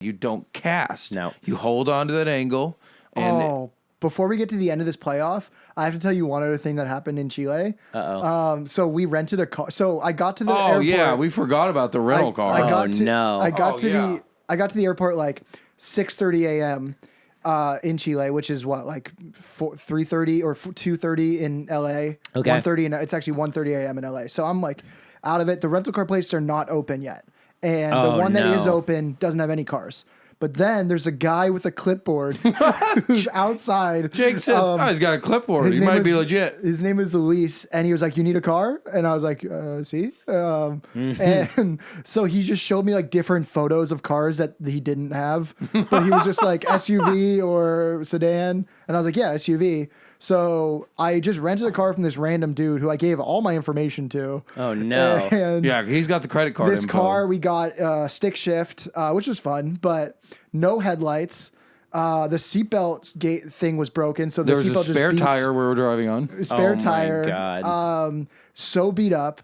You don't cast. No. You hold on to that angle. And before we get to the end of this playoff, I have to tell you one other thing that happened in Chile. So we rented a car. So I got to the airport. Oh yeah, we forgot about the rental car. I got to the airport like 6:30 a.m. In Chile, which is what, like 3:30 or 2:30 in LA. Okay. 1:30 and it's actually 1:30 a.m. in LA. So I'm like out of it. The rental car places are not open yet, and the one that is open doesn't have any cars. But then there's a guy with a clipboard who's outside. Jake says, he's got a clipboard. He might be legit. His name is Luis, and he was like, you need a car? And I was like, see? And so he just showed me like different photos of cars that he didn't have. But he was just like SUV or sedan. And I was like, yeah, SUV. So I just rented a car from this random dude who I gave all my information to. Oh, no. And yeah, he's got the credit card this info. car, we got stick shift, which was fun, but no headlights. The seatbelt gate thing was broken, so the there was seatbelt a spare just beeped. tire we were driving on. Spare my tire. God. So beat up.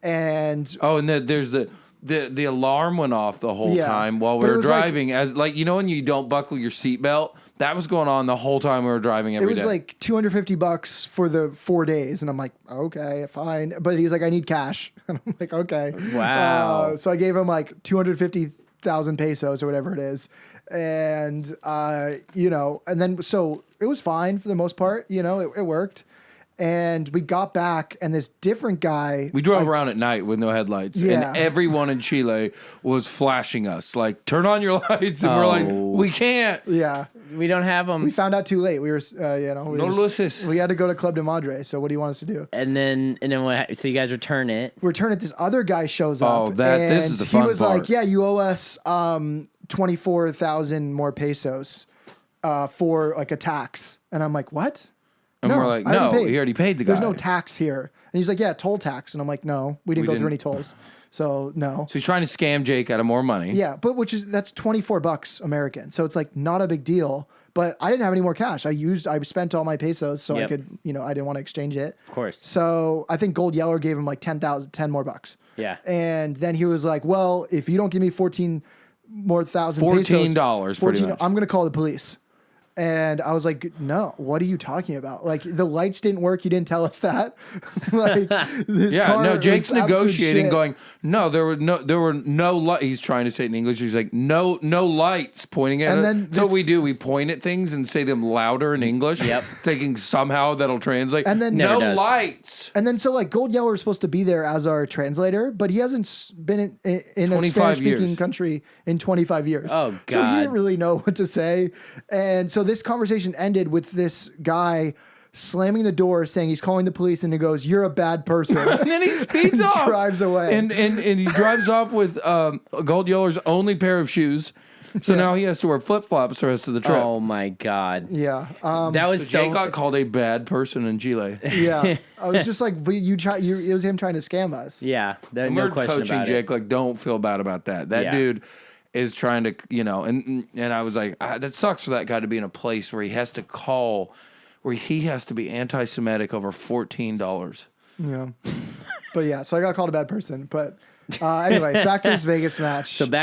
And and there's the alarm went off the whole time while we were driving. As like, you know, when you don't buckle your seatbelt, that was going on the whole time we were driving every day. It was like $250 for the 4 days. And I'm like, okay, fine. But he's like, I need cash. And I'm like, okay. Wow. So I gave him like 250,000 pesos or whatever it is. And, you know, and then, so it was fine for the most part, you know, it worked. And we got back, and this different guy... We drove around at night with no headlights, and everyone in Chile was flashing us, like, turn on your lights, and we're like, we can't. Yeah. We don't have them. We found out too late. We were, you know... No luces. We had to go to Club de Madre, so what do you want us to do? And then what? So you guys return it. Return it. This other guy shows up. Oh, this is the fun part. He was like, yeah, you owe us 24,000 more pesos for, like, a tax. And I'm like, what? And we're like, no, he already paid the guy. There's no tax here. And he's like, yeah, toll tax. And I'm like, no, we didn't go through any tolls. So no. So he's trying to scam Jake out of more money. Yeah, but that's $24 American. So it's like not a big deal. But I didn't have any more cash. I spent all my pesos so I could, you know, I didn't want to exchange it. Of course. So I think Gold Yeller gave him like 10 more bucks. Yeah. And then he was like, well, if you don't give me 14 more thousand pesos, $14 pretty much. I'm going to call the police. And I was like, no, what are you talking about? Like, the lights didn't work. You didn't tell us that. Like, this car no, Jake's was negotiating, shit. going, no, there were no lights. He's trying to say it in English. He's like, no lights pointing at And it. then So what we do, we point at things and say them louder in English. Yep. Thinking somehow that'll translate. And then no does. lights. And then so like Gold Yeller was supposed to be there as our translator, but he hasn't been in a 25 Spanish-speaking years. country in 25 years. Oh, So he God. didn't really know what to say. And so this conversation ended with this guy slamming the door, saying he's calling the police, and he goes, "You're a bad person." And then he speeds and off. drives away. And he drives off with Gold Yeller's only pair of shoes. So now he has to wear flip-flops the rest of the trip. Oh my God. Yeah. That was So Jake got called a bad person in Chile. Yeah. I was just like, but it was him trying to scam us. Yeah. And No we're question coaching about Jake, it. like, don't feel bad about that. That dude is trying to, you know, and I was like, that sucks for that guy to be in a place where he has to be anti-Semitic over $14. Yeah. But yeah, so I got called a bad person. But anyway, back to this Vegas match. So back